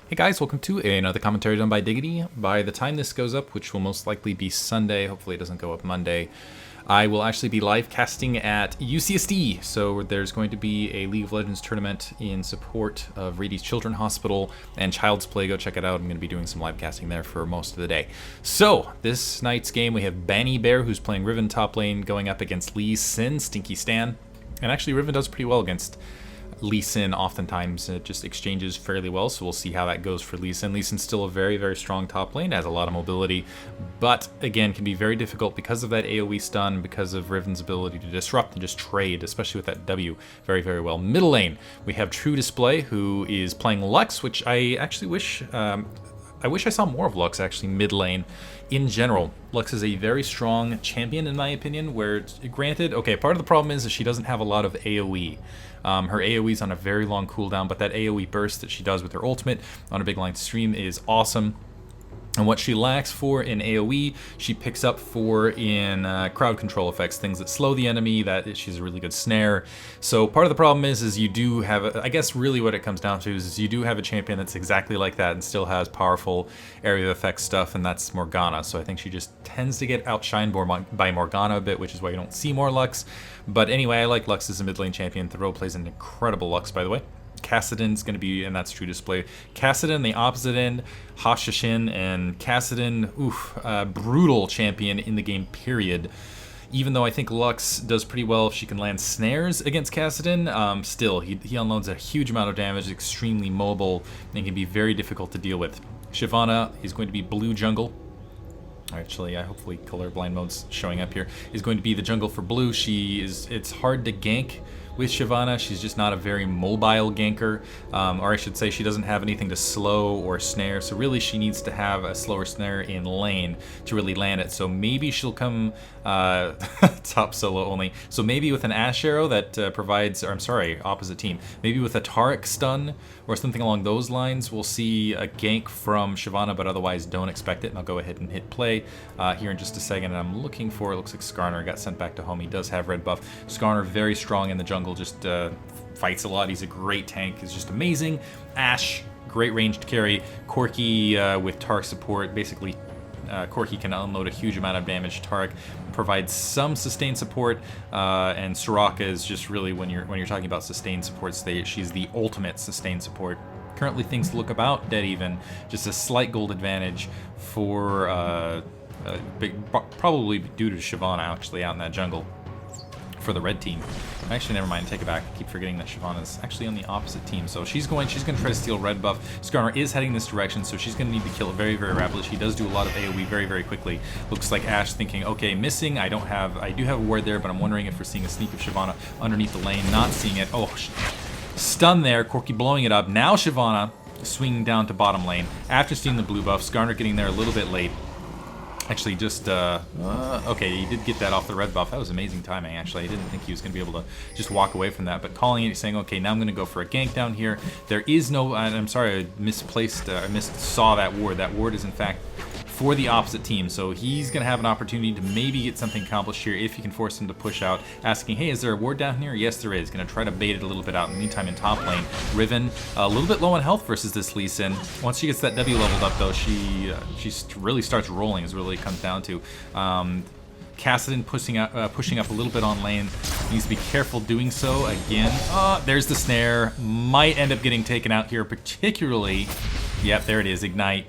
Hey guys, welcome to another commentary done by Diggity. By the time this goes up, which will most likely be Sunday, hopefully it doesn't go up Monday, I will actually be live casting at UCSD. So there's going to be a League of Legends tournament in support of Reedy's Children's Hospital and Child's Play. Go check it out. I'm going to be doing some live casting there for most of the day. So this night's game, we have Banny Bear, who's playing Riven top lane, going up against Lee Sin, Stinky Stan. And actually Riven does pretty well against Lee Sin oftentimes. It just exchanges fairly well, so we'll see how that goes for Lee Sin. Lee Sin's still a very, very strong top lane, has a lot of mobility, but again, can be very difficult because of that AoE stun, because of Riven's ability to disrupt and just trade, especially with that W very, very well. Middle lane, we have True Display, who is playing Lux, which I actually wish I saw more of Lux actually mid lane. In general, Lux is a very strong champion in my opinion, where granted, okay, part of the problem is that she doesn't have a lot of AoE. Her AoE is on a very long cooldown, but that AoE burst that she does with her ultimate on a big line stream is awesome. And what she lacks for in AoE, she picks up for in crowd control effects, things that slow the enemy. She's a really good snare. So part of the problem is you do have, I guess really what it comes down to is you do have a champion that's exactly like that and still has powerful area of effects stuff, and that's Morgana. So I think she just tends to get outshined by Morgana a bit, which is why you don't see more Lux. But anyway, I like Lux as a mid lane champion. Throw plays an incredible Lux, by the way. Kassadin's going to be, and that's True Display. Kassadin, the opposite end, Hashashin, and Kassadin, brutal champion in the game, period. Even though I think Lux does pretty well if she can land snares against Kassadin, still, he unloads a huge amount of damage, extremely mobile, and can be very difficult to deal with. Shyvana is going to be blue jungle. Actually, hopefully colorblind mode's showing up here. Is going to be the jungle for blue. It's hard to gank with Shyvana. She's just not a very mobile ganker, or I should say she doesn't have anything to slow or snare, so really she needs to have a slower snare in lane to really land it. So maybe she'll come top solo only. So maybe with an Ash Arrow that provides, or I'm sorry, opposite team, maybe with a Taric stun or something along those lines, we'll see a gank from Shyvana, but otherwise don't expect it. And I'll go ahead and hit play here in just a second. And I'm looking for, it looks like Skarner got sent back to home. He does have red buff. Skarner very strong in the jungle, just fights a lot. He's a great tank. He's just amazing. Ashe, great ranged carry. Corki with Taric support. Basically, Corki can unload a huge amount of damage. Taric provides some sustained support, and Soraka is just really, when you're talking about sustained support, she's the ultimate sustained support. Currently, things look about dead even. Just a slight gold advantage for probably due to Shyvana actually out in that jungle for the red team. Actually, never mind, take it back. I keep forgetting that Shyvana's actually on the opposite team. So she's going to try to steal red buff. Skarner is heading this direction, so she's going to need to kill it very, very rapidly. She does do a lot of AoE very, very quickly. Looks like Ashe thinking, okay, missing. I do have a ward there, but I'm wondering if we're seeing a sneak of Shyvana underneath the lane. Not seeing it. Oh, stun there. Corki blowing it up. Now Shyvana swinging down to bottom lane after seeing the blue buff. Skarner getting there a little bit late. Actually, just, okay, he did get that off the red buff. That was amazing timing, actually. I didn't think he was going to be able to just walk away from that. But calling it, saying, okay, now I'm going to go for a gank down here. There is no, I'm sorry, I saw that ward. That ward is, in fact, for the opposite team. So he's going to have an opportunity to maybe get something accomplished here if you can force him to push out, asking, hey, is there a ward down here? Yes, there is. Going to try to bait it a little bit out. In the meantime, in top lane, Riven, a little bit low on health versus this Lee Sin. Once she gets that W leveled up, though, she really starts rolling, is really comes down to. Kassadin pushing up a little bit on lane. Needs to be careful doing so. Again, there's the snare. Might end up getting taken out here, particularly. Yep, there it is. Ignite.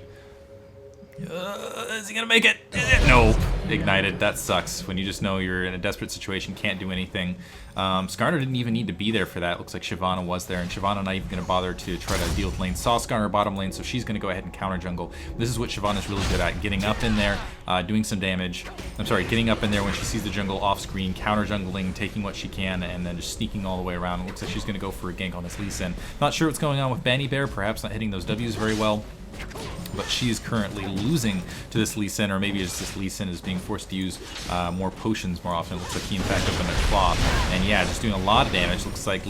Is he gonna make it? No. Ignited. That sucks. When you just know you're in a desperate situation, can't do anything. Skarner didn't even need to be there for that. Looks like Shyvana was there, and Shyvana not even going to bother to try to deal with lane. Saw Skarner bottom lane, so she's going to go ahead and counter jungle. This is what Shyvana's really good at, getting up in there, doing some damage. I'm sorry, getting up in there when she sees the jungle off screen, counter jungling, taking what she can, and then just sneaking all the way around. It looks like she's going to go for a gank on this Lee Sin. Not sure what's going on with Banny Bear, perhaps not hitting those W's very well. But she is currently losing to this Lee Sin, or maybe it's this Lee Sin is being forced to use more potions more often. It looks like he in fact opened a claw, and yeah, just doing a lot of damage. Looks like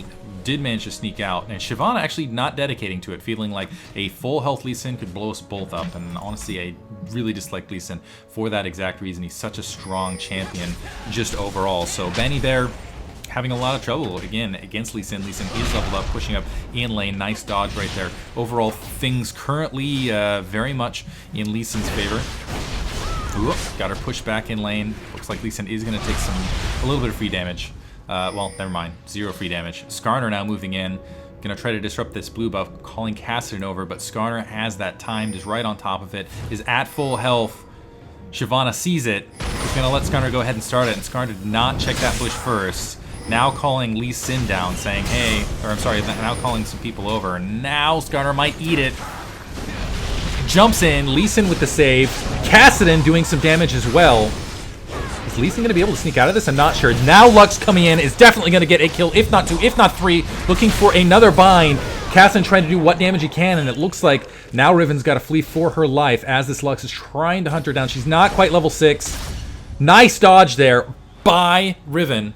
did manage to sneak out, and Shyvana actually not dedicating to it, feeling like a full health Lee Sin could blow us both up. And honestly, I really dislike Lee Sin for that exact reason. He's such a strong champion just overall. So Banny Bear having a lot of trouble, again, against Lee Sin. Lee Sin is leveled up, pushing up in lane. Nice dodge right there. Overall, things currently very much in Lee Sin's favor. Ooh, got her pushed back in lane. Looks like Lee Sin is going to take a little bit of free damage. Well, never mind. 0 free damage. Skarner now moving in. Gonna try to disrupt this blue buff, calling Kassadin over, but Skarner has that timed, is right on top of it, is at full health. Shyvana sees it. He's gonna let Skarner go ahead and start it, and Skarner did not check that bush first. Now calling Lee Sin down, saying, hey, or I'm sorry, now calling some people over. Now Skarner might eat it. Jumps in, Lee Sin with the save. Kassadin doing some damage as well. Is Lee Sin going to be able to sneak out of this? I'm not sure. Now Lux coming in is definitely going to get a kill, if not 2, if not 3. Looking for another bind. Kassadin trying to do what damage he can, and it looks like now Riven's got to flee for her life as this Lux is trying to hunt her down. She's not quite level 6. Nice dodge there by Riven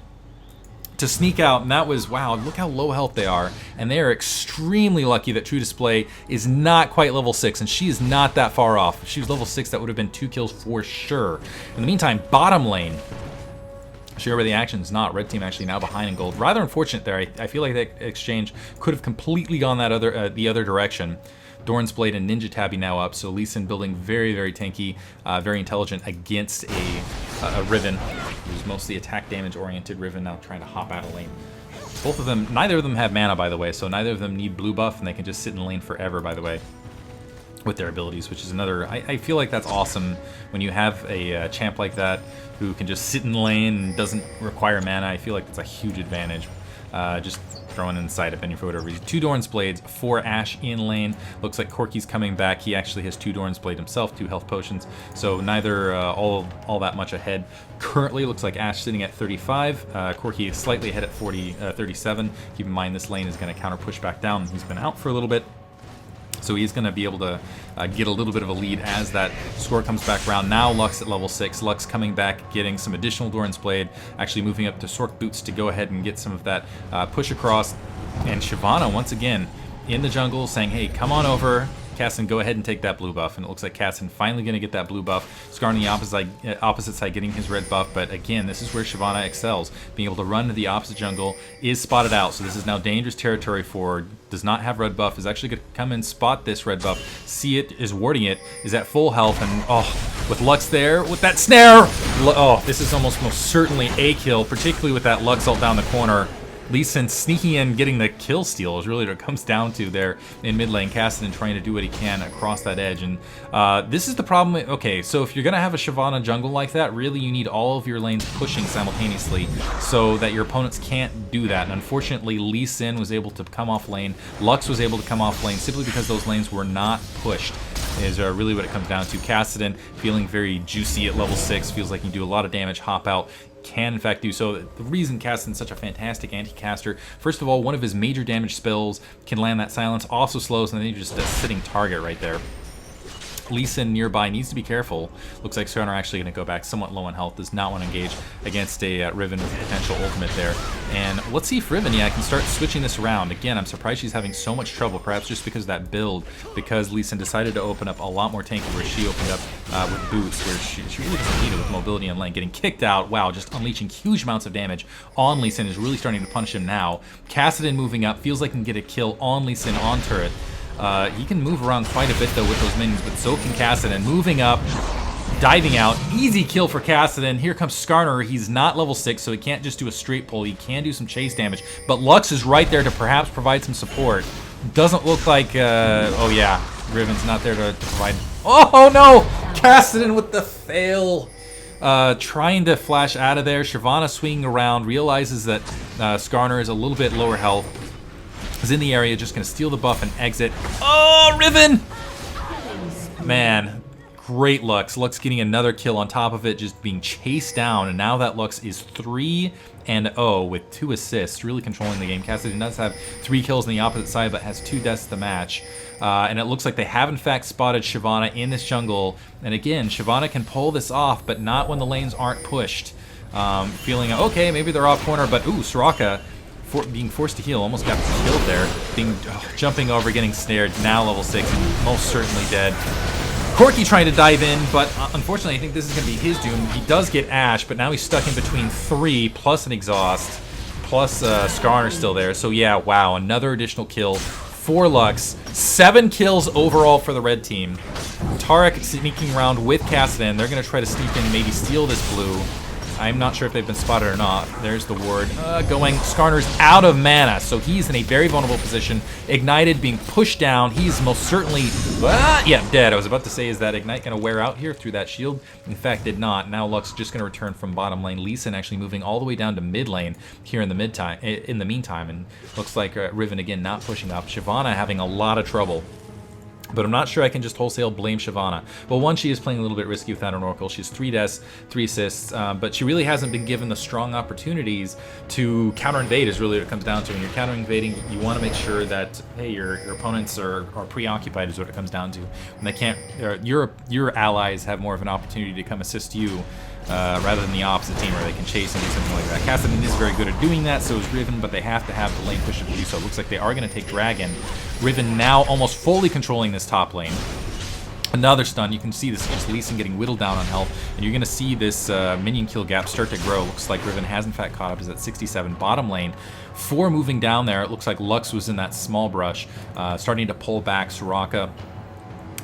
to sneak out, and that was, wow, look how low health they are. And they are extremely lucky that True Display is not quite level 6, and she is not that far off. If she was level 6, that would have been 2 kills for sure. In the meantime, bottom lane, share where the action's not. Red team actually now behind in gold. Rather unfortunate there. I feel like that exchange could have completely gone that the other direction. Doran's Blade and Ninja Tabby now up, so Lee Sin building very, very tanky, very intelligent against a Riven, who's mostly attack damage oriented. Riven now trying to hop out of lane. Both of them, neither of them have mana, by the way, so neither of them need blue buff, and they can just sit in lane forever, by the way, with their abilities, which is another, I feel like that's awesome when you have a champ like that who can just sit in lane and doesn't require mana. I feel like that's a huge advantage. Just throwing in side opinion for whatever reason. 2 Doran's Blades, 4 Ashe in lane. Looks like Corki's coming back. He actually has 2 Doran's Blade himself, 2 health potions, so neither all that much ahead. Currently looks like Ashe sitting at 35. Corki is slightly ahead at 37. Keep in mind this lane is going to counter push back down. He's been out for a little bit, so he's going to be able to get a little bit of a lead as that score comes back around. Now Lux at level 6. Lux coming back, getting some additional Doran's Blade, actually moving up to Sork Boots to go ahead and get some of that push across. And Shyvana, once again, in the jungle saying, hey, come on over. Kassadin, go ahead and take that blue buff. And it looks like Kassadin finally going to get that blue buff. Scar on the opposite side getting his red buff. But again, this is where Shyvana excels. Being able to run to the opposite jungle is spotted out. So this is now dangerous territory for, does not have red buff, is actually going to come and spot this red buff. See it, is warding it, is at full health. And oh, with Lux there, with that snare. Oh, this is almost most certainly a kill, particularly with that Lux ult down the corner. Lee Sin sneaking in, getting the kill steal is really what it comes down to there in mid lane. Kassadin trying to do what he can across that edge, and this is the problem. Okay, so if you're gonna have a Shyvana jungle like that, really you need all of your lanes pushing simultaneously so that your opponents can't do that. And unfortunately, Lee Sin was able to come off lane. Lux was able to come off lane simply because those lanes were not pushed. Is really what it comes down to. Kassadin feeling very juicy at level 6, feels like he can do a lot of damage, hop out, can in fact do so. The reason Kassadin's such a fantastic anti-caster, first of all, one of his major damage spells can land that silence, also slows, and then you're just a sitting target right there. Lee Sin nearby needs to be careful. Looks like Skarner actually going to go back somewhat low on health. Does not want to engage against a Riven with a potential ultimate there. And let's see if Riven, yeah, can start switching this around. Again, I'm surprised she's having so much trouble, perhaps just because of that build, because Lee Sin decided to open up a lot more tanky where she opened up with boots, where she really doesn't need it with mobility and lane. Getting kicked out, wow, just unleashing huge amounts of damage on Lee Sin is really starting to punish him now. Kassadin moving up, feels like he can get a kill on Lee Sin on turret. He can move around quite a bit though with those minions, but so can Kassadin. Moving up, diving out, easy kill for Kassadin. Here comes Skarner. He's not level 6, so he can't just do a straight pull. He can do some chase damage, but Lux is right there to perhaps provide some support. Doesn't look like, oh yeah, Riven's not there to provide. Oh no! Kassadin with the fail. Trying to flash out of there. Shyvana swinging around, realizes that Skarner is a little bit lower health. Is in the area, just going to steal the buff and exit. Oh, Riven! Man, great Lux. Lux getting another kill on top of it, just being chased down. And now that Lux is 3-0 with 2 assists, really controlling the game. Kassadin does have 3 kills on the opposite side, but has 2 deaths to match. And it looks like they have, in fact, spotted Shyvana in this jungle. And again, Shyvana can pull this off, but not when the lanes aren't pushed. Feeling, okay, maybe they're off corner, but ooh, Soraka being forced to heal, almost got killed there. Jumping over, getting snared, now level 6, and most certainly dead. Corki trying to dive in, but unfortunately I think this is going to be his doom. He does get Ashe, but now he's stuck in between 3 plus an exhaust. plus Skarner's still there. So yeah, wow, another additional kill for Lux. 7 kills overall for the red team. Tarek sneaking around with Kassadin. They're going to try to sneak in and maybe steal this blue. I'm not sure if they've been spotted or not. There's the ward going. Skarner's out of mana, so he's in a very vulnerable position. Ignited being pushed down. He's most certainly, yeah, dead. I was about to say, is that Ignite going to wear out here through that shield? In fact, did not. Now Lux just going to return from bottom lane. Lee Sin actually moving all the way down to mid lane here in the meantime, and looks like Riven again not pushing up. Shyvana having a lot of trouble. But I'm not sure I can just wholesale blame Shyvana. Well, one, she is playing a little bit risky without an Oracle. She's 3 deaths, 3 assists, but she really hasn't been given the strong opportunities to counter-invade is really what it comes down to. When you're counter-invading, you want to make sure that, hey, your opponents are preoccupied is what it comes down to. When they can't, your allies have more of an opportunity to come assist you rather than the opposite team where they can chase and do something like that. Kassadin is very good at doing that, so is Riven, but they have to have the lane push to do so. It looks like they are going to take Dragon. Riven now almost fully controlling this top lane. Another stun. You can see this just Lee Sin getting whittled down on health, and you're going to see this minion kill gap start to grow. Looks like Riven has in fact caught up. Is at 67. Bottom lane, 4 moving down there. It looks like Lux was in that small brush, starting to pull back Soraka.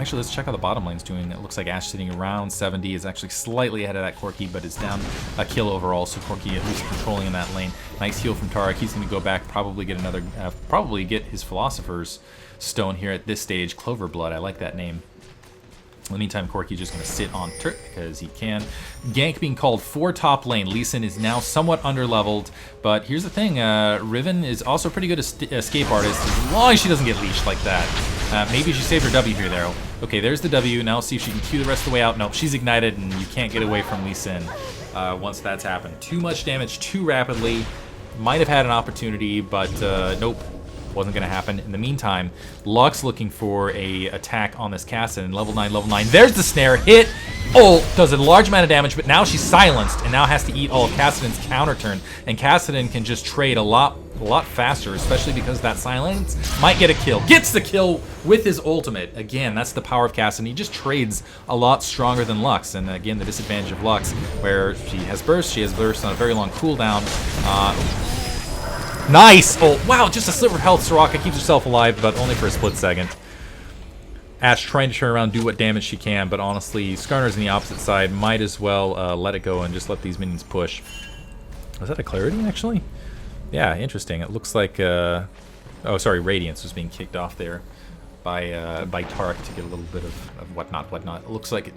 Actually, let's check how the bottom lane's doing. It looks like Ashe sitting around 70 is actually slightly ahead of that Corki, but is down a kill overall. So Corki at least controlling in that lane. Nice heal from Tarek. He's going to go back, probably get another, probably get his Philosopher's Stone here at this stage. Cloverblood, I like that name. In the meantime, Corki's just going to sit on turret because he can. Gank being called for top lane. Lee Sin is now somewhat underleveled, but here's the thing. Riven is also a pretty good escape artist as long as she doesn't get leashed like that. Maybe she saved her W here, though. Okay, there's the W. Now let's see if she can Q the rest of the way out. Nope, she's ignited, and you can't get away from Lee Sin once that's happened. Too much damage too rapidly. Might have had an opportunity, but nope. Wasn't going to happen. In the meantime, Lux looking for a attack on this Kassadin. Level 9, level 9. There's the snare. Hit. Ult. Does a large amount of damage, but now she's silenced and now has to eat all of Kassadin's counter turn. And Kassadin can just trade a lot faster, especially because that silence might get a kill. Gets the kill with his ultimate. Again, that's the power of Kassadin. He just trades a lot stronger than Lux. And again, the disadvantage of Lux, where she has burst on a very long cooldown. Nice! Oh, wow, just a sliver of health. Soraka keeps herself alive, but only for a split second. Ashe trying to turn around, do what damage she can, but honestly, Skarner's on the opposite side. Might as well let it go and just let these minions push. Was that a Clarity, actually? Yeah, interesting. It looks like... oh, sorry, Radiance was being kicked off there by Tarek to get a little bit of whatnot. It looks like...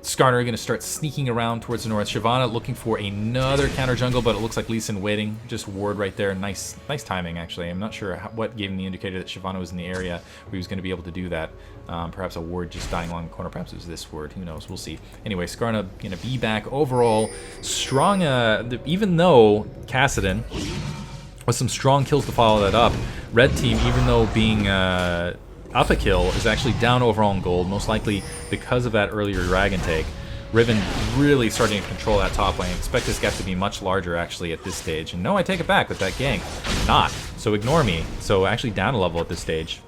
Skarner going to start sneaking around towards the north. Shyvana looking for another counter jungle, but it looks like Lee Sin waiting. Just ward right there. Nice timing, actually. I'm not sure what gave him the indicator that Shyvana was in the area where he was going to be able to do that. Perhaps a ward just dying along the corner. Perhaps it was this ward. Who knows? We'll see. Anyway, Skarner going to be back overall. Strong, even though Kassadin with some strong kills to follow that up, red team, even though being... up a kill, is actually down overall in gold, most likely because of that earlier dragon take. Riven really starting to control that top lane. Expect this gap to be much larger actually at this stage. And no, I take it back with that gank. I'm not. So ignore me. So actually down a level at this stage.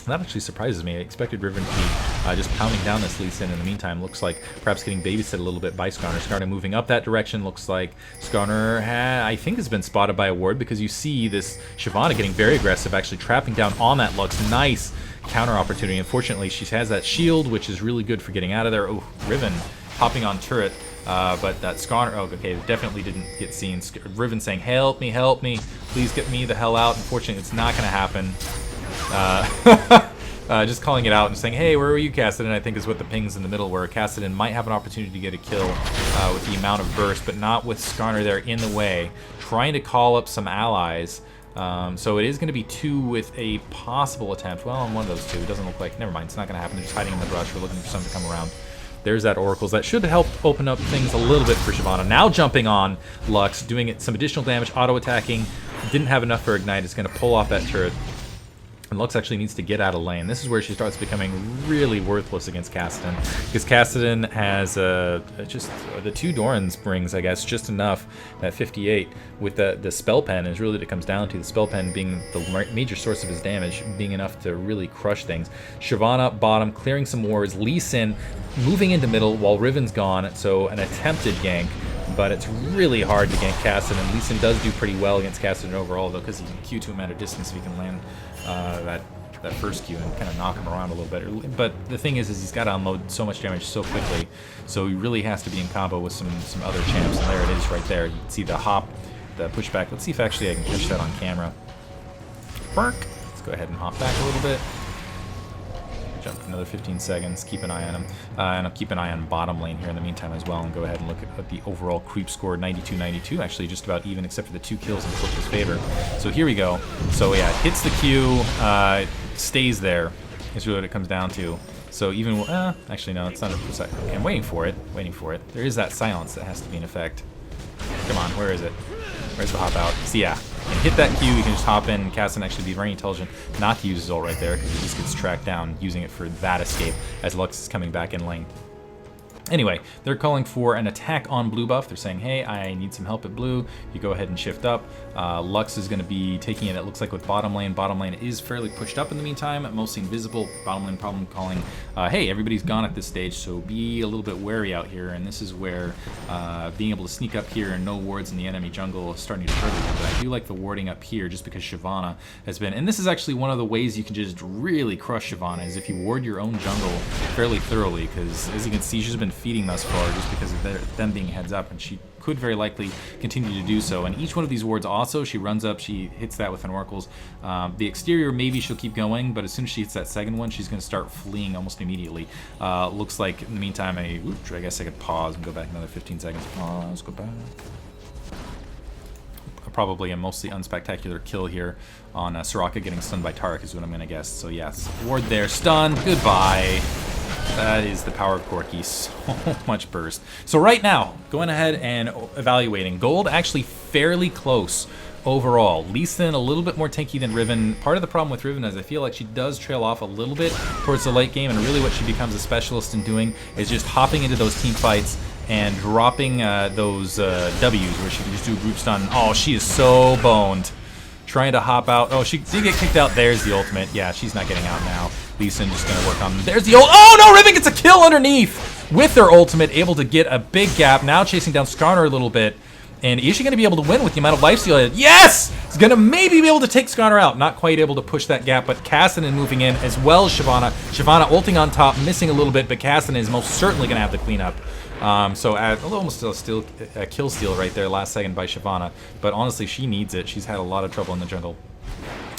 That actually surprises me. I expected Riven to be just pounding down this Lee Sin. In the meantime, looks like perhaps getting babysit a little bit by Skarner. Skarner moving up that direction. Looks like Skarner, I think, has been spotted by a ward because you see this Shyvana getting very aggressive, actually trapping down on that Lux. Nice counter opportunity. Unfortunately, she has that shield, which is really good for getting out of there. Oh, Riven hopping on turret. But that Skarner, oh, okay, definitely didn't get seen. Riven saying, help me, please get me the hell out. Unfortunately, it's not going to happen. Just calling it out and saying, hey, where were you, Kassadin? I think is what the pings in the middle were. Kassadin might have an opportunity to get a kill with the amount of burst, but not with Skarner there in the way, trying to call up some allies. So it is going to be 2 with a possible attempt. Well, on one of those 2, it doesn't look like, never mind, it's not going to happen. They're just hiding in the brush. We're looking for something to come around. There's that Oracles. That should help open up things a little bit for Shyvana. Now jumping on Lux, doing it some additional damage, auto-attacking. Didn't have enough for Ignite. It's going to pull off that turret. And Lux actually needs to get out of lane. This is where she starts becoming really worthless against Kassadin, because Kassadin has just the 2 Doran's brings, I guess, just enough. That 58 with the spell pen is really what it comes down to. The spell pen being the major source of his damage, being enough to really crush things. Shyvana bottom, clearing some wards. Lee Sin moving into middle while Riven's gone. So an attempted gank but it's really hard to gank Kassadin. Lee Sin does do pretty well against Kassadin overall, though, because he can Q to him at a distance if he can land that first Q and kind of knock him around a little bit. But the thing is he's got to unload so much damage so quickly, so he really has to be in combo with some other champs, and there it is right there. You can see the hop, the pushback. Let's see if actually I can catch that on camera. Burk! Let's go ahead and hop back a little bit. Jump another 15 seconds, keep an eye on him. And I'll keep an eye on bottom lane here in the meantime as well, and go ahead and look at the overall creep score, 92-92, actually just about even except for the 2 kills in Flip's favor. So here we go. So yeah, it hits the Q, stays there, is really what it comes down to. So even, actually no, it's not a precise, okay, I'm waiting for it. There is that silence that has to be in effect. Come on, where is it? Where's the hop out? So yeah, you can hit that Q, you can just hop in, and Kassadin actually be very intelligent not to use his ult right there, because he just gets tracked down using it for that escape as Lux is coming back in lane. Anyway, they're calling for an attack on blue buff. They're saying, hey, I need some help at blue. You go ahead and shift up. Lux is going to be taking it looks like, with bottom lane. Bottom lane is fairly pushed up in the meantime, mostly invisible. Bottom lane problem calling, hey, everybody's gone at this stage, so be a little bit wary out here. And this is where being able to sneak up here and no wards in the enemy jungle is starting to hurt you. But I do like the warding up here just because Shyvana has been, and this is actually one of the ways you can just really crush Shyvana, is if you ward your own jungle fairly thoroughly, because as you can see, she's been feeding thus far just because of them being heads up, and she could very likely continue to do so. And each one of these wards also, she runs up, she hits that with an oracles. The exterior, maybe she'll keep going, but as soon as she hits that second one, she's going to start fleeing almost immediately. Looks like in the meantime, I guess I could pause and go back another 15 seconds. Pause, go back. Probably a mostly unspectacular kill here on Soraka getting stunned by Taric is what I'm going to guess. So yes, ward there, stunned, goodbye. That is the power of Corki. So much burst. So right now, going ahead and evaluating. Gold actually fairly close overall. Lee Sin a little bit more tanky than Riven. Part of the problem with Riven is I feel like she does trail off a little bit towards the late game, and really what she becomes a specialist in doing is just hopping into those team fights and dropping those W's where she can just do group stun. Oh, she is so boned. Trying to hop out. Oh, she did get kicked out. There's the ultimate. Yeah, she's not getting out now. Lee Sin just going to work on... There's the ult. Oh, no! Riven gets a kill underneath with their ultimate, able to get a big gap. Now chasing down Skarner a little bit. And is she going to be able to win with the amount of lifesteal? Yes! It's going to maybe be able to take Skarner out. Not quite able to push that gap, but Kassadin moving in as well as Shyvana. Shyvana ulting on top, missing a little bit, but Kassadin is most certainly going to have to clean up. So almost a kill steal right there last second by Shyvana. But honestly, she needs it. She's had a lot of trouble in the jungle.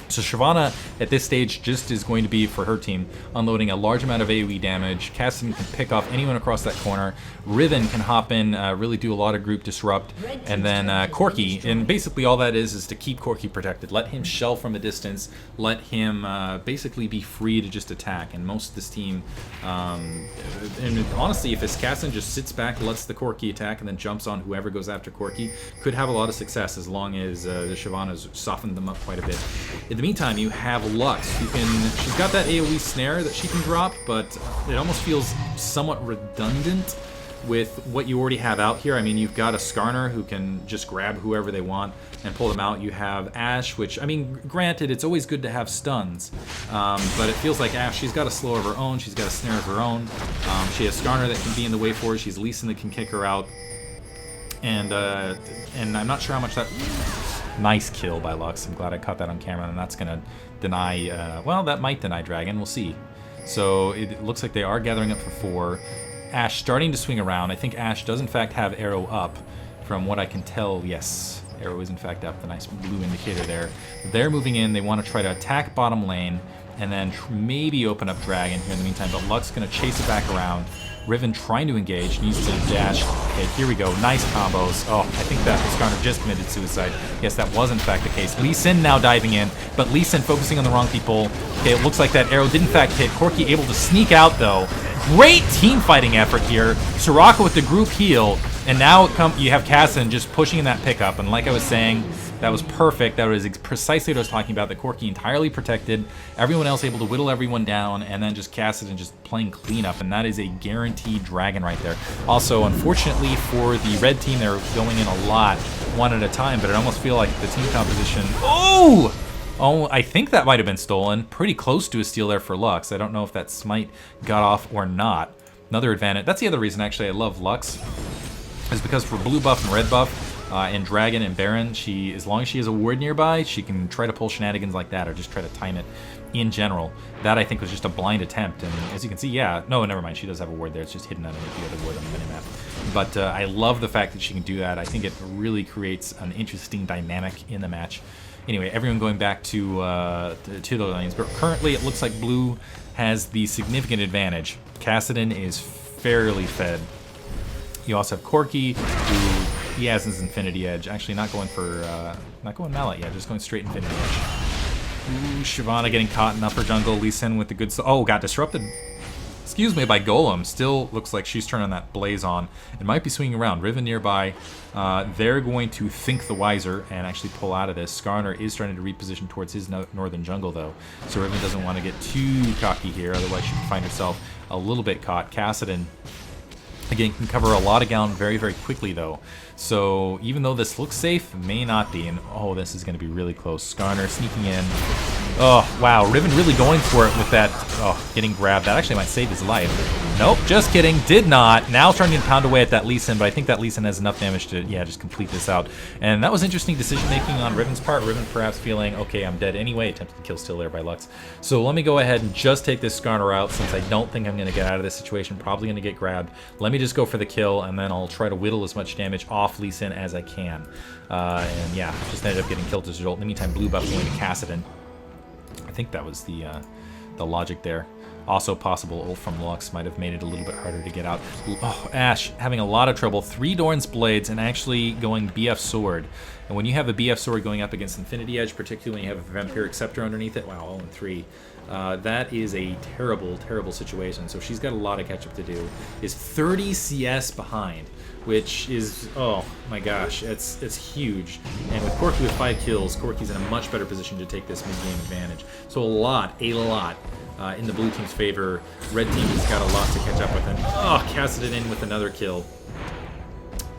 So Shyvana at this stage just is going to be, for her team, unloading a large amount of AoE damage. Kassadin can pick off anyone across that corner. Riven can hop in, really do a lot of group disrupt. And then Corki, and basically all that is to keep Corki protected. Let him shell from a distance. Let him basically be free to just attack. And most of this team, and honestly, if this Kassadin just sits back, lets the Corki attack, and then jumps on whoever goes after Corki, could have a lot of success as long as the Shyvana's softened them up quite a bit. In the meantime, you have Lux, who can, she's got that AoE snare that she can drop, but it almost feels somewhat redundant with what you already have out here. I mean, you've got a Skarner who can just grab whoever they want and pull them out. You have Ashe, which, I mean, granted, it's always good to have stuns, but it feels like Ashe, she's got a slow of her own, she's got a snare of her own. She has Skarner that can be in the way for her, she's Lee Sin that can kick her out, and I'm not sure how much that... Nice kill by Lux. I'm glad I caught that on camera, and that's going to deny... well, that might deny Dragon. We'll see. So it looks like they are gathering up for 4. Ashe starting to swing around. I think Ashe does, in fact, have Arrow up. From what I can tell, yes. Arrow is, in fact, up. The nice blue indicator there. They're moving in. They want to try to attack bottom lane, and then maybe open up Dragon here in the meantime. But Lux going to chase it back around. Riven trying to engage, needs to dash. Okay, here we go. Nice combos. Oh, I think that Skarner just committed suicide. Yes, that was in fact the case. Lee Sin now diving in, but Lee Sin focusing on the wrong people. Okay, it looks like that arrow did in fact hit. Corki able to sneak out though. Great team fighting effort here. Soraka with the group heal, and now you have Kassadin just pushing in that pickup. And like I was saying, that was perfect. That was precisely what I was talking about. The Corki entirely protected, everyone else able to whittle everyone down, and then just Kassadin just playing cleanup, and that is a guaranteed dragon right there. Also, unfortunately for the red team, they're going in a lot, one at a time, but it almost feels like the team composition... Oh! Oh, I think that might have been stolen. Pretty close to a steal there for Lux. I don't know if that smite got off or not. Another advantage. That's the other reason, actually, I love Lux. is because for blue buff and red buff, and Dragon and Baron, as long as she has a ward nearby, she can try to pull shenanigans like that, or just try to time it in general. That, I think, was just a blind attempt, and as you can see, yeah, no, never mind, she does have a ward there, it's just hidden underneath the other ward on the minimap. But I love the fact that she can do that. I think it really creates an interesting dynamic in the match. Anyway, everyone going back to the lanes, but currently it looks like blue has the significant advantage. Kassadin is fairly fed. You also have Corki, who he has his Infinity Edge. Actually, not going Mallet yet, just going straight Infinity Edge. Ooh, Shyvana getting caught in upper jungle. Lee Sin with the good... Oh, got disrupted. Excuse me, by Golem. Still looks like she's turning that Blaze on. It might be swinging around. Riven nearby. They're going to think the wiser and actually pull out of this. Skarner is trying to reposition towards his northern jungle, though. So Riven doesn't want to get too cocky here. Otherwise, she can find herself a little bit caught. Kassadin, again, can cover a lot of ground very, very quickly, though. So even though this looks safe, may not be. And oh, this is going to be really close. Skarner sneaking in. Oh, wow. Riven really going for it with that. Oh, getting grabbed. That actually might save his life. Nope, just kidding. Did not. Now starting to pound away at that Lee Sin, but I think that Lee Sin has enough damage to, yeah, just complete this out. And that was interesting decision-making on Riven's part. Riven perhaps feeling, okay, I'm dead anyway. Attempted to kill still there by Lux. So let me go ahead and just take this Skarner out since I don't think I'm going to get out of this situation. Probably going to get grabbed. Let me just go for the kill, and then I'll try to whittle as much damage off Lee Sin as I can. And yeah, just ended up getting killed as a result. In the meantime, blue buff going to Kassadin. I think that was the logic there. Also possible ult from Lux might have made it a little bit harder to get out. Oh, Ashe having a lot of trouble. 3 Doran's Blades and actually going BF Sword. And when you have a BF Sword going up against Infinity Edge, particularly when you have a Vampiric Scepter underneath it, wow, 0-3. That is a terrible, terrible situation. So she's got a lot of catch-up to do. Is 30 CS behind, which is, oh my gosh, it's huge. And with Corki with 5 kills, Corki's in a much better position to take this mid-game advantage. So a lot in the blue team's favor. Red team has got a lot to catch up with. And oh, Kassadin in with another kill.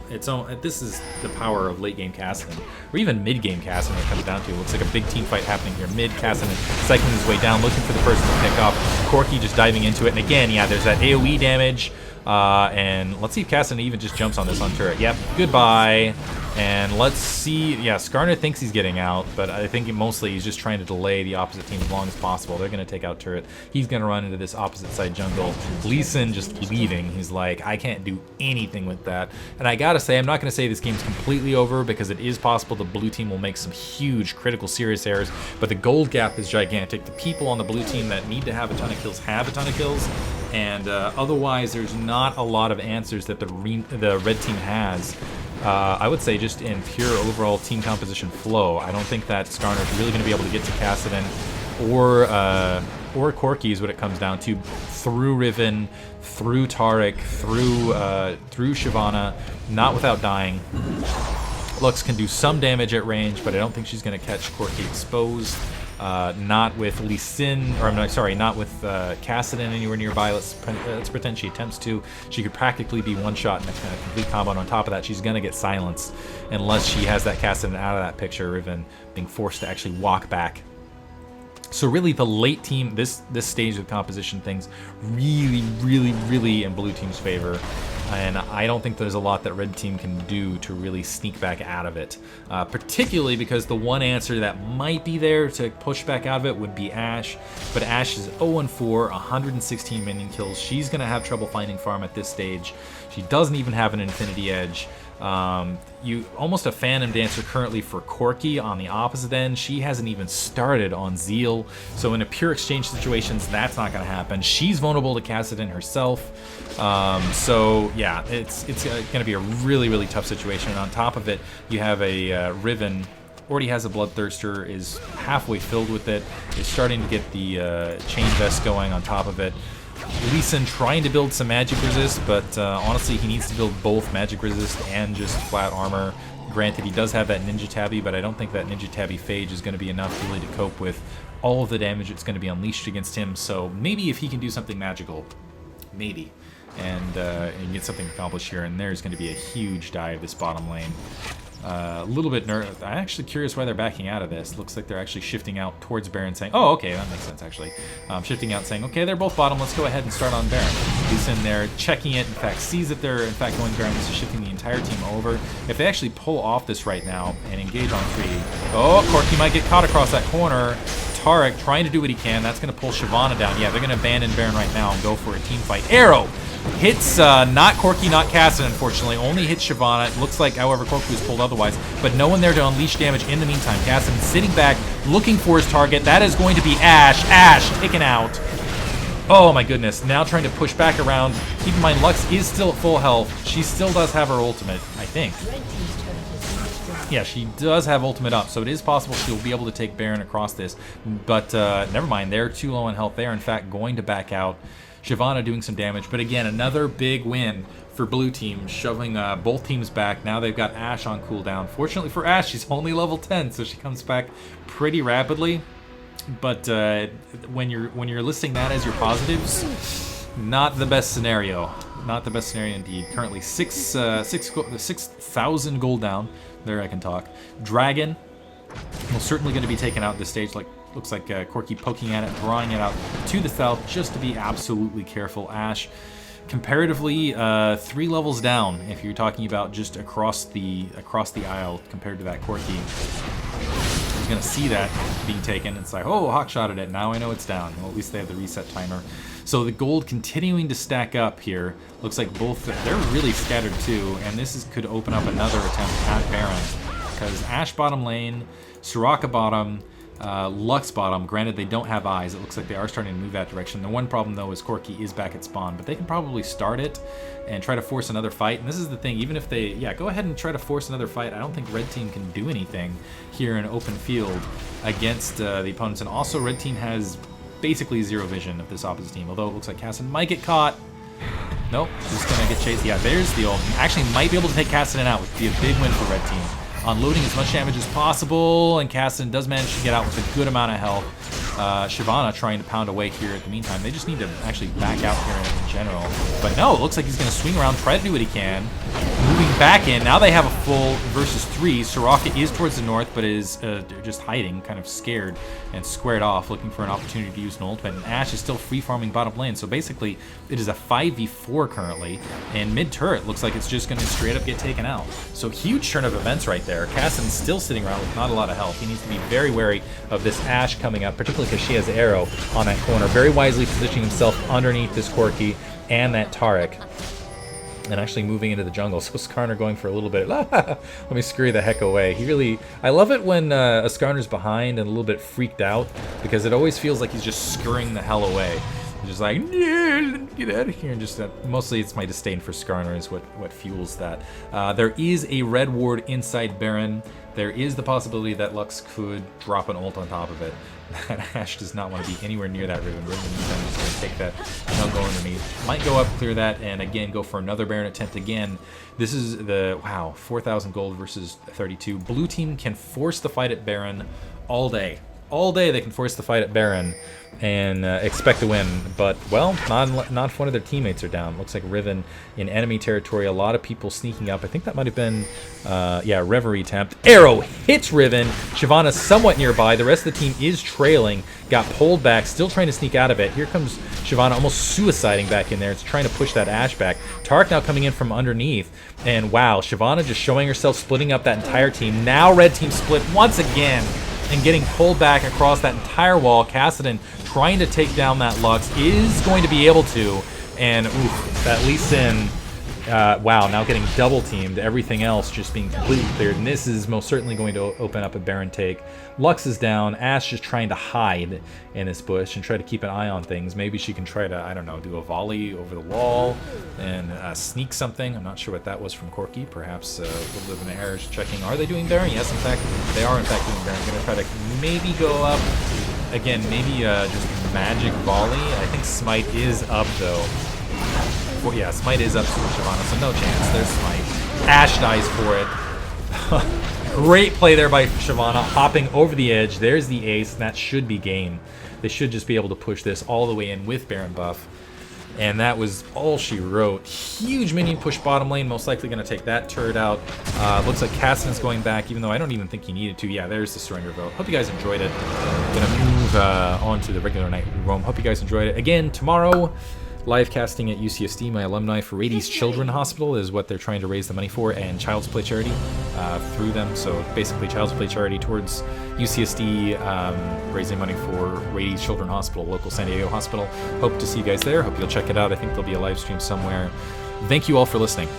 This is the power of late game Kassadin, or even mid game Kassadin. It comes down to. It looks like a big team fight happening here. Mid Kassadin cycling his way down, looking for the person to pick up. Corki just diving into it, and again, yeah, there's that AOE damage. And let's see if Kassadin even just jumps on this on turret. Yep, goodbye. And let's see. Yeah, Skarner thinks he's getting out, but I think mostly he's just trying to delay the opposite team as long as possible. They're going to take out turret. He's going to run into this opposite side jungle. Lee Sin just leaving. He's like, I can't do anything with that. And I got to say, I'm not going to say this game's completely over because it is possible the blue team will make some huge, critical, serious errors, but the gold gap is gigantic. The people on the blue team that need to have a ton of kills have a ton of kills. And otherwise, there's not a lot of answers that the red team has. I would say just in pure overall team composition flow, I don't think that Skarner is really going to be able to get to Kassadin or Corki is what it comes down to, through Riven, through Taric, through Shyvana, not without dying. Lux can do some damage at range, but I don't think she's going to catch Corki exposed. Not with Lee Sin, or I'm sorry, not with Kassadin anywhere nearby. Let's pretend she attempts to. She could practically be one shot in a complete combo. And on top of that, she's gonna get silenced unless she has that Kassadin out of that picture. Riven being forced to actually walk back. So really, the late team, this stage of composition, things really in blue team's favor. And I don't think there's a lot that red team can do to really sneak back out of it. Particularly because the one answer that might be there to push back out of it would be Ashe. But Ashe is 0-4, 116 minion kills. She's going to have trouble finding farm at this stage. She doesn't even have an Infinity Edge. You almost a Phantom Dancer currently for Corki on the opposite end. She hasn't even started on Zeal, so in a pure exchange situations, that's not going to happen. She's vulnerable to Kassadin herself, so yeah, it's going to be a really tough situation. And on top of it, you have a Riven. Already has a Bloodthirster, is halfway filled with it, is starting to get the Chain Vest going on top of it. Lee Sin trying to build some magic resist, but honestly, he needs to build both magic resist and just flat armor. Granted, he does have that Ninja Tabby, but I don't think that Ninja Tabby Phage is going to be enough really to cope with all of the damage that's going to be unleashed against him. So maybe if he can do something magical, maybe, and get something accomplished here, and there's going to be a huge dive this bottom lane. A little bit nervous. I'm actually curious why they're backing out of this. Looks like they're actually shifting out towards Baron, saying, oh, okay, that makes sense, actually. Shifting out, saying, okay, they're both bottom. Let's go ahead and start on Baron. He's in there checking it. In fact, sees that they're, in fact, going Baron. This is shifting the entire team over. If they actually pull off this right now and engage on 3, oh, Corki might get caught across that corner. Tarek trying to do what he can. That's going to pull Shyvana down. Yeah, they're going to abandon Baron right now and go for a team fight. Arrow hits not Corki, not Kassadin, unfortunately. Only hits Shyvana. It looks like, however, Corki was pulled otherwise. But no one there to unleash damage in the meantime. Kassadin sitting back, looking for his target. That is going to be Ashe. Ashe taken out. Oh my goodness. Now trying to push back around. Keep in mind, Lux is still at full health. She still does have her ultimate, I think. Yeah, she does have ultimate up, so it is possible she'll be able to take Baron across this. But never mind, they're too low in health. They are, in fact, going to back out. Shyvana doing some damage. But again, another big win for blue team, shoving both teams back. Now they've got Ashe on cooldown. Fortunately for Ashe, she's only level 10, so she comes back pretty rapidly. But when you're listing that as your positives, not the best scenario. Not the best scenario indeed. Currently 6,000 gold down. There I can talk. Dragon, well, certainly going to be taken out at this stage. Like, looks like Corki poking at it, drawing it out to the south, just to be absolutely careful. Ashe, comparatively, 3 levels down if you're talking about just across the aisle compared to that Corki. He's going to see that being taken. It's like, oh, hawk shot at it. Now I know it's down. Well, at least they have the reset timer. So the gold continuing to stack up here. Looks like both, they're really scattered too, and this could open up another attempt at Baron. Because Ashe bottom lane, Soraka bottom, Lux bottom. Granted, they don't have eyes. It looks like they are starting to move that direction. The one problem, though, is Corki is back at spawn, but they can probably start it and try to force another fight. And this is the thing, even if they, yeah, go ahead and try to force another fight, I don't think red team can do anything here in open field against the opponents. And also, red team has basically zero vision of this opposite team, although it looks like Kassadin might get caught. Nope, just gonna get chased. Yeah, there's the ult. Actually might be able to take Kassadin out, which would be a big win for red team. Unloading as much damage as possible, and Kassadin does manage to get out with a good amount of health. Shyvana trying to pound away here at the meantime. They just need to actually back out here in general. But no, it looks like he's going to swing around, try to do what he can. Moving back in. Now they have a full versus 3. Soraka is towards the north, but is just hiding, kind of scared and squared off, looking for an opportunity to use an ultimate. And Ashe is still free-farming bottom lane. So basically, it is a 5v4 currently. And mid-turret looks like it's just going to straight up get taken out. So huge turn of events right there. Kassadin's still sitting around with not a lot of health. He needs to be very wary of this Ashe coming up, particularly because she has Arrow on that corner, very wisely positioning himself underneath this Corki and that Tarek, and actually moving into the jungle. So Skarner going for a little bit, let me scurry the heck away. He really, I love it when a Skarner's behind and a little bit freaked out, because it always feels like he's just scurrying the hell away. Just like, get out of here. And just mostly it's my disdain for Skarner is what fuels that. There is a red ward inside Baron. There is the possibility that Lux could drop an ult on top of it. Ashe does not want to be anywhere near that Riven. Riven is going to take that jungle underneath. Might go up, clear that, and again go for another Baron attempt again. This is the, wow, 4,000 gold versus 32. Blue team can force the fight at Baron all day. All day they can force the fight at Baron and expect to win, but, well, not if one of their teammates are down. Looks like Riven in enemy territory, a lot of people sneaking up. I think that might have been, yeah, Reverie attempt. Arrow hits Riven. Shyvana somewhat nearby. The rest of the team is trailing, got pulled back, still trying to sneak out of it. Here comes Shyvana almost suiciding back in there. It's trying to push that Ashe back. Tarek now coming in from underneath, and wow, Shyvana just showing herself, splitting up that entire team. Now red team split once again, and getting pulled back across that entire wall. Kassadin trying to take down that Lux is going to be able to, and oof, that Lee Sin, wow, now getting double teamed, everything else just being completely cleared, and this is most certainly going to open up a Baron take. Lux is down, Ashe just trying to hide in this bush and try to keep an eye on things. Maybe she can try to, I don't know, do a volley over the wall and sneak something. I'm not sure what that was from Corki. Perhaps a little bit of an error checking. Are they doing Baron? Yes, in fact, they are in fact doing Baron. I'm going to try to maybe go up. Again, maybe just magic volley. I think Smite is up, though. Well, yeah, Smite is up to Shyvana, so no chance. There's Smite. Ashe dies for it. Great play there by Shyvana, hopping over the edge. There's the ace, and that should be game. They should just be able to push this all the way in with Baron buff. And that was all she wrote. Huge minion push bottom lane, most likely going to take that turret out. Looks like Kassadin's going back, even though I don't even think he needed to. Yeah, there's the surrender vote. Hope you guys enjoyed it. Gonna move on to the regular night roam. Hope you guys enjoyed it. Again, tomorrow, live casting at UCSD. My alumni for Rady's Children Hospital is what they're trying to raise the money for, and Child's Play Charity through them. So basically, Child's Play Charity towards UCSD, raising money for Rady's Children Hospital, local San Diego hospital. Hope to see you guys there. Hope you'll check it out. I think there'll be a live stream somewhere. Thank you all for listening.